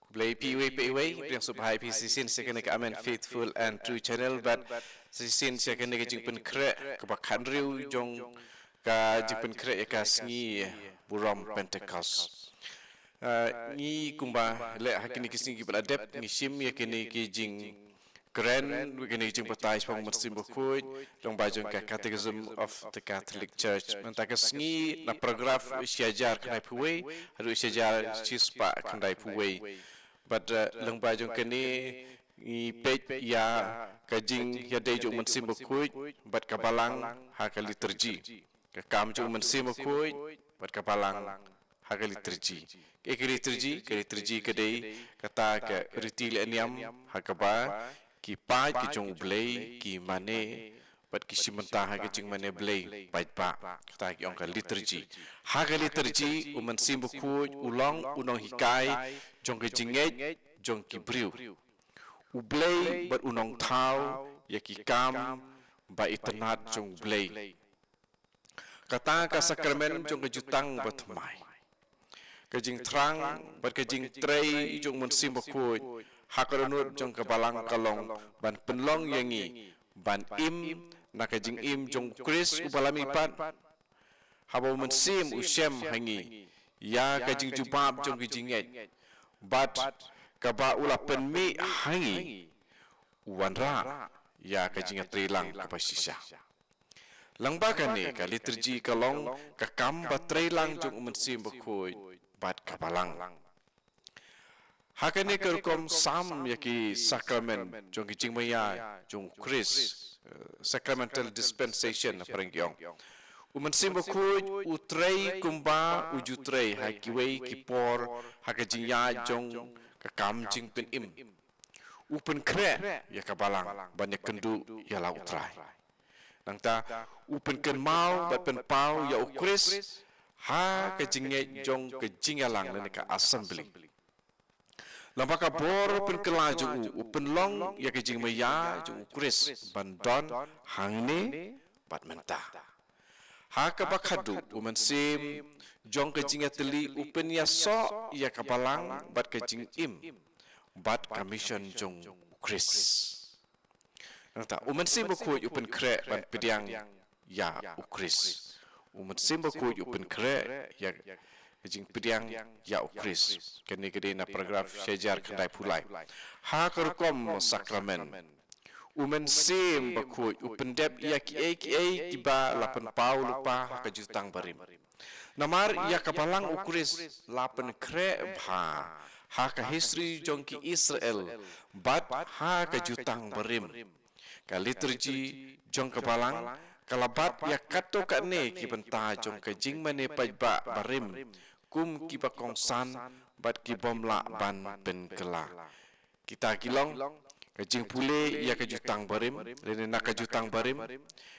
Blay PWPW yang subhai PCC second amen faithful and true channel but sisin second jing pen kre ka bakhan riu jong ka jing pen kre ka sngi buram Pentecost ni kumba le hakini kising ki adep ni sim yakini ki jing Grand wikini jing patai pang mersim bukui long bajong ka Catechism of the Catholic Church mentaka sngi na paragraf siajar kanai puwe haru siajar chispa kanai puwe but long bajong kani i page ya kajing ya dejo mersim bukui but kabalang ha ka liturgi ka kam jo mersim bukui but kabalang ha ka liturgi ke liturgi kadai kata ka ritil aniam ha ka ba ki pai ki jong blay ki mane pat ki simenta ha ki jing mane blay pai pa ta ki ong ka liturgi ha ka liturgi uman sim khu ulong unong hikai jong ki jinge jong ki briu u blay bat unong thau ya ki kam ba itanat jong blay kata ka sakramen jong ki jutang bat mai ka jing trang bat ka jing trei jong mun sim khu hakaronut jong kabalang kalong ban penlong yangi ban im nakajing im jong Chris ubalami pat habo mensim usem hangi ya kajing jubab jong kijinget bat kaba ula penmi hangi wanra ya kajing trilang kapasisya langbakan ni ka liturgi kalong ka kam batrilang jong mensim bekoi bat kabalang hakane kerkom sam yaki sakramen jong kijing maya jong Chris sacramental dispensation aparengyong uman simbo kuj utrei kumba ujutrei hakiwei kipor hakajing ya jong kakam jing pen im upen kre ya kabalang banyak kendu ya la utrai nangta upen ken mau bat pen pau ya Chris ha kajing jong kajing alang ne ka assembly lambaka bor pen kelaju upen long ya ke jing maya ju Chris bandon hangne bat menta ha ka bakhadu umen sim jong ke jing ateli upen ya so ya kabalang bat ke jing im bat commission jong Chris nata umen sim ko upen kre ban pediang ya Chris umen sim ko upen kre ya jing pediang ya Chris kene gede na paragraf syajar kendai pulai ha kerkom sakramen umen sim bakui upendep ya ki kiba lapen pau lupa ka jutang barim namar ya kabalang Chris lapen kre bha ha ka history jong ki Israel bat ha ka jutang barim ka liturgi jong kabalang kalabat ya kato ka ne ki benta jong ka jing mane pajba barim kum ki bakongsan bat ki bomla ban ben kela kita kilong kajing pule ya kajutang barim lene nak kajutang barim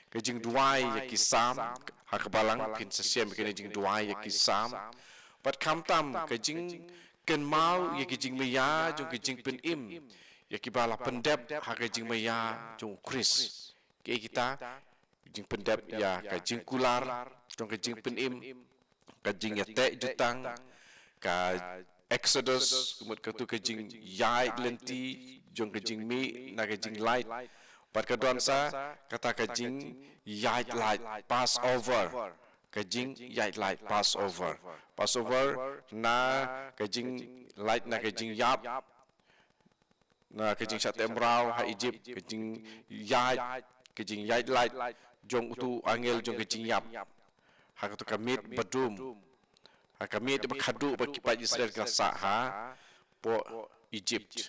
kajing duai ya ki sam hakabalang kin sesem kene jing duai ya ki sam bat kamtam kajing ken mau ya kajing meya jong kajing pen im ya ki bala pendep hakajing meya jong Chris ke kita kajing pendep ya kajing kular jong kajing pen im kajing ya tek jutang ka Exodus kumut katu kajing yai lenti jong kajing mi na kajing light pat kadonsa kata kajing yai light Passover kajing yai light Passover na kajing light na kajing yap na kajing satembrau ha Egypt kajing yai light jong utu angel jong kajing yap hakatu kamit badum hakamit bakhadu bakipat Israel ka saha po Egypt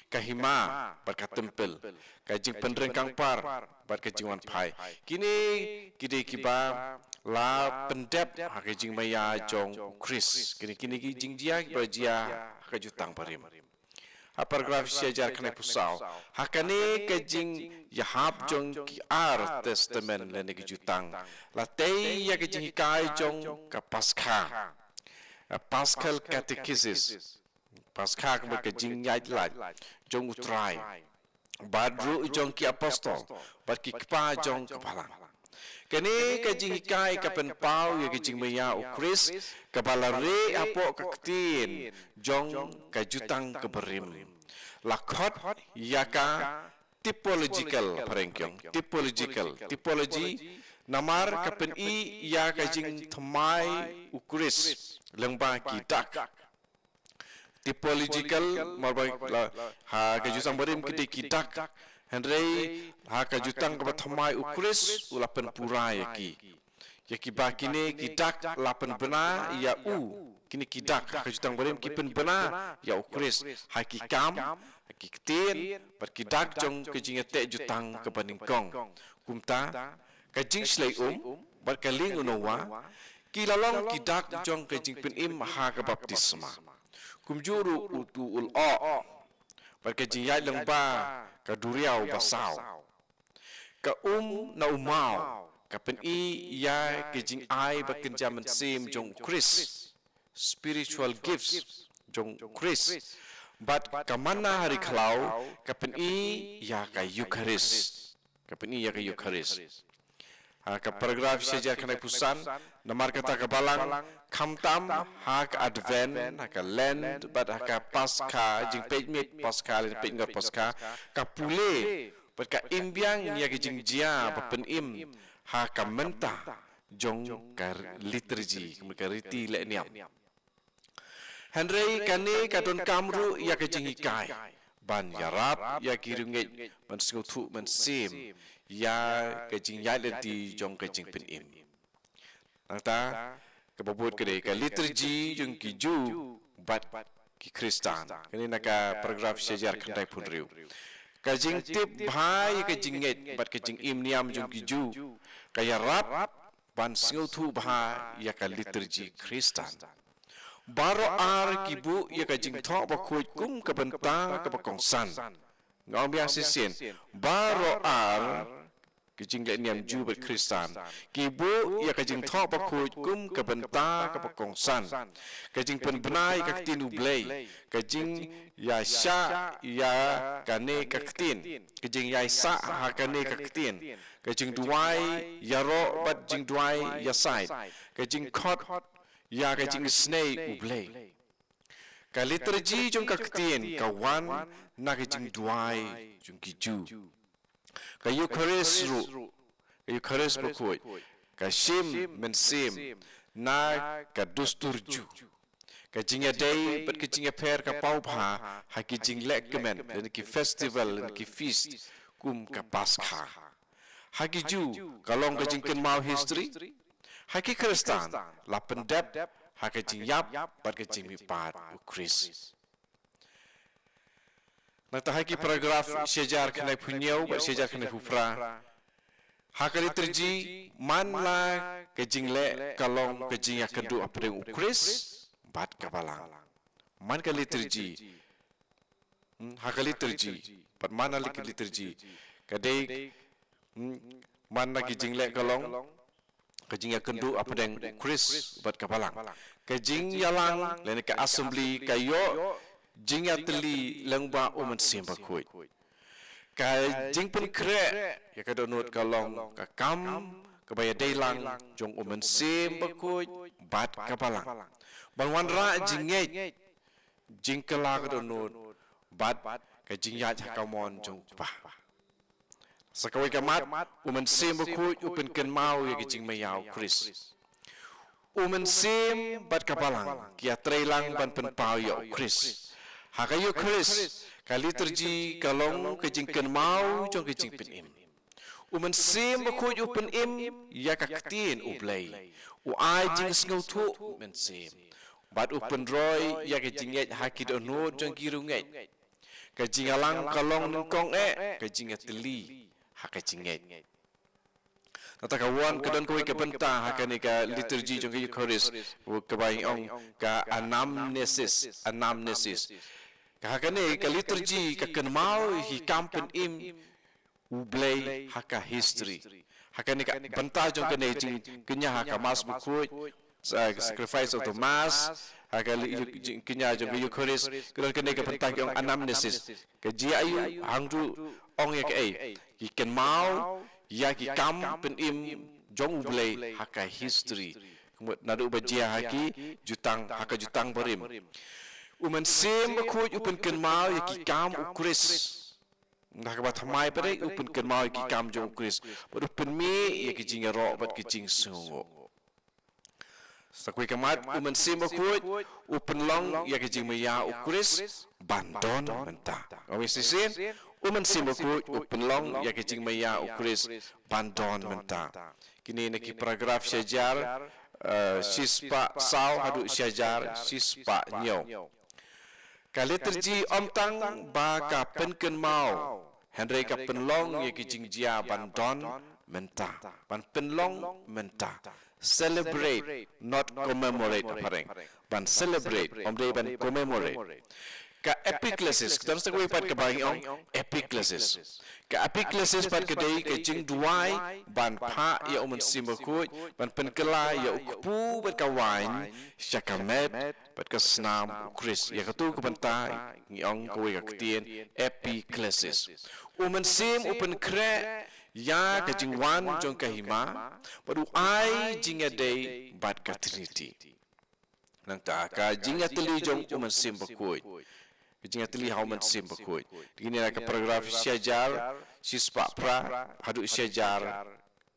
kahima barka tempel kajing penrengkang par barka jingwan pai kini kide kiba la pendep hakajing maya jong Chris kini ki jing dia bajia kajutang parim paragraf syajar kena pusau hakane kajing yahab jong ki ar testament lene kijutang latei ya kajing kai jong ka pascha Paschal Catechism Pascha ke kajing yai lat jong utrai badru jong ki apostol bat ki kpa jong kapalang Kani kajing ikai kapen pau ya kajing maya ukris kabalare apo kaktin jong kajutang keberim lakot yaka typological parengkyong typology namar kapen i ya kajing thamai ukris lengba kitak typological marbai ha kajutang berim kiti kitak Henry haka jutang kebat thamai ukris ulapan pura yaki bakine kidak lapan bena ya kini kidak haka jutang berim kipen bena ya ukris haki kam haki ketin bat kidak jong kejing ete jutang kebaningkong kumta kajing slay bat kaling unowa kilalong kidak jong kejing penim haka baptisma kumjuru utu bat kejing yai lengba ka duriau basau ka na umau ka pen i ya kejing ai bakin jaman sim jong Chris spiritual gifts jong Chris but ka mana hari khalau ka pen i ya ka Eucharist ka paragraf seja kana pusan namar kata ka balang khamtam hak advent hak lent bad hak pasca jing pejmit pasca len pejnga pasca ka pule bad ka imbiang ya jing jia papen im hak menta jong ka liturgi ka riti le niam Henry kani kadon kamru ya jing ikai ban yarap ya kirunget ban singuthu man sim ya kajing ya di jong kajing penim nata kebobot kede ka liturgi jong kiju bat ki Kristen kini naka paragraf sejar kandai pun riu kajing tip bhai kajing nget bat kajing imniam jong kiju kaya rap ban singuthu bha ya ka liturgi Kristen baro ar kibu ya kajing thok ba khoi kum ka banta ka bakongsan ngau biasa sin baro ar kajing le niam ju bet Kristen kibu ya kajing thok ba khoi kum ka banta ka bakongsan kajing pen benai ka tinu blai kajing ya sha ya kane ka tin kajing ya sa ha kane ka tin kajing duai ya ro bat jing duai ya side kajing khot ya kajing snake ublay ka liturgi jong ka ktien ka wan na kajing duai jong kiju ka Eucharist bakoi ka shim men sim na ka dusturju ka jinga day but ka jinga per ka pau pha ha ki jing lek kemen den ki festival den ki feast kum ka pascha ha ki ju ka long ka jing ken mau history Haki Kristen, lapan dep, haki jing yap, bat ke jing mipat ukris. Nata haki paragraf sejar kena punyau, bat sejar kena pupra. Haki liturgi man la ke jing le kalong ke jing ya kedu apre ukris, bat kabalang. Man ke liturgi, haki liturgi, bat mana lagi liturgi. Kadai man lagi jing le kalong. Kajing ya kendu apa deng Chris buat kapalang. Kajing yalang lene ke assembly kayo jing ya teli lengba uman simba kuit. Kajing pun kre ya kadonut kalong ka kam kabaya daylang jong uman simba kuit bat kapalang. Banwan ra jinget jing kala kadonut bat kajing ya jakamon jong bah. Sakawai kamat, uman sim bakut upen ken mau ya kicing mayau Chris. Uman sim bat kapalang, kia trailang ban pen pau ya Chris. Hakayo Chris, ka liturgi kalong kicing ken mau jong kicing pen im. Uman sim bakut upen im ya kaktin ublay. Uai jing sngau tu uman sim. Bat upen roy ya kicing yet hakid onut jong kirunget. Kajing alang kalong nengkong kajing ateli. Haka cinget. Nata kawan kedon koi kebenta haka ni ka liturgi jong Eucharist kebaing ong ka anamnesis. Ka haka ni ka liturgi ka kenmau hi kampen im ublay haka history. Haka ni ka benta jong ka ni jing kenya haka mas bukut sacrifice of the mass haka kenya jong Eucharist kedon ka ni ka benta jong anamnesis. Ka ji ayu hangdu ong ya ka ki ken mau ya ki kam pen im jong ublay haka history kumut nadu bajia haki jutang haka jutang barim uman sim bakhuj upen ken mau yaki kam ukris nak ba thamai pare upen ken mau yaki kam jong ukris but upen mi yaki jinga ro bat ki jing sungo sakui kamat uman sim bakhuj upen long yaki jing maya ukris bandon mentah kami sisin uman sim bakhuj upen long yaki jing maya ukris bandon mentah kini neki paragraf syajar sispa saw hadu syajar sispa nyau kali terji omtang ba ka penken mau Henry ka penlong ye kijing jia bandon mentah ban penlong mentah celebrate not commemorate pareng ban celebrate omde ban commemorate ka epiclesis kita mesti koi pat ka bang ong epiclesis ka epiclesis pat ka dei ka jing duai ban pha ya umun simbakut ban penkela ya ukpu bat ka wain syakamet bat ka snam kris ya ka tu ka bantai ngi ong koi ka tien epiclesis umun sim upen kre ya ka jing wan jong ka hima padu ai jing dei bat ka trinity nang ta ka jing atli jong umun simbakut Jinga tili hauman sim bakoi. Begini nak paragraf syajar sispa pra hadu syajar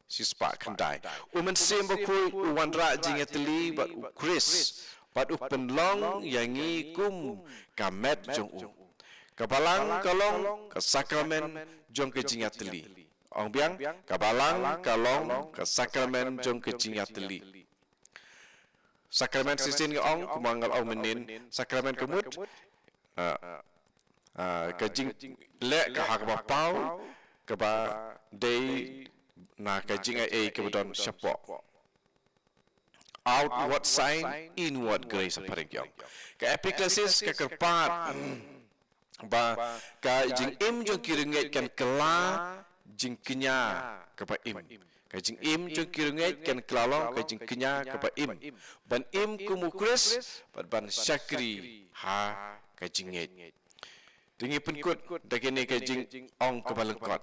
sispa kandai. Uman sim bakoi uwanra jinga tili bat ukris bat upenlong yangi kum kamet jong u. Kabalang kalong ka sakramen jong ke jinga tili. Ong biang kabalang kalong ka sakramen jong ke jinga tili. Sakramen sisin ke ong kumangal ong menin sakramen kemut kajing le ka hak ba pau ka ba dei na kajing ai ke bodon syapo outward sign inward grace pareng ka epiclesis ka kerpat ba ka jing im jong kiringet kan kela jing kenya ka ba im ka jing im jong kiringet kan kelalong ka jing kenya ka ba im ban im kumukris ban syakri ha kajinget dingi penkut dagene kajing ong kebalengkot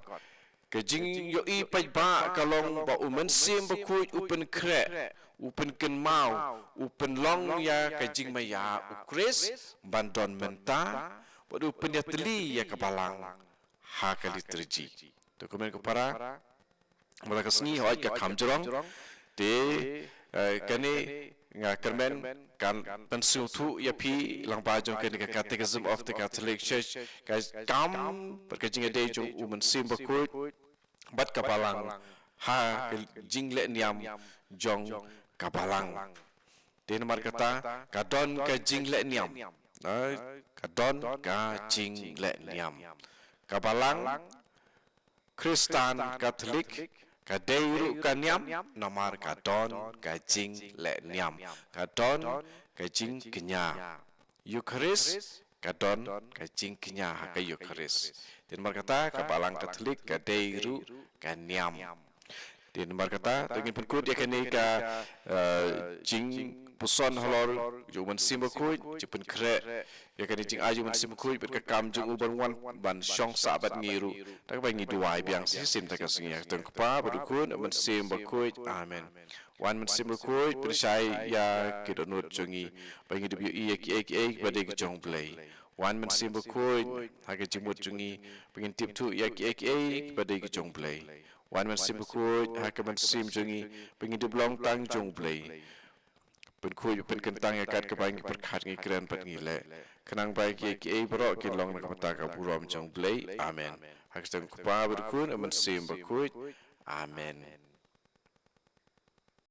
kajing yo i pai ba kalong ba umen sim bakui upen kre upen ken mau upen long ya kajing maya ukris bandon menta padu upen ya teli ya kebalang ha kali terji dokumen kepara mereka seni hoat ka kamjorong de kane nga kermen kan pensu tu ya pi lang ba jong ke ka catechism of the Catholic Church guys kam perkajing ade jong umen sim bakut bat kapalang ha jingle niam jong kapalang den mar kata kadon ka jingle niam kadon ka jingle niam kapalang Kristen Catholic kadairu kanyam namar kadon kajing le niam kadon kajing kenya Eucharist kadon kajing kenya haka Eucharist dan berkata kapalang Katolik kadairu kanyam dan berkata dengan penkut ya kini ka jing puson holor juman simbakut jepen kre ya kini jing aju man simbakut berka kam jung uban wan ban syong sabat ngiru tak bangi duai biang sisim tak singi teng pa berukun man simbakut amen wan man simbakut persai ya kidonut jungi bangi debu i ek badai jong play wan man simbakut hage jimut jungi pengin tip tu ya ek badai jong play wan man simbakut hage man sim jungi pengin deblong tang jong play penkuy penkentang ya kat kebangi perkhat ngi keren pat ngi le kenang baik ki bro ki long nak mata ka burom jong blai amen hak steng kupa berkun amen sim berkut amen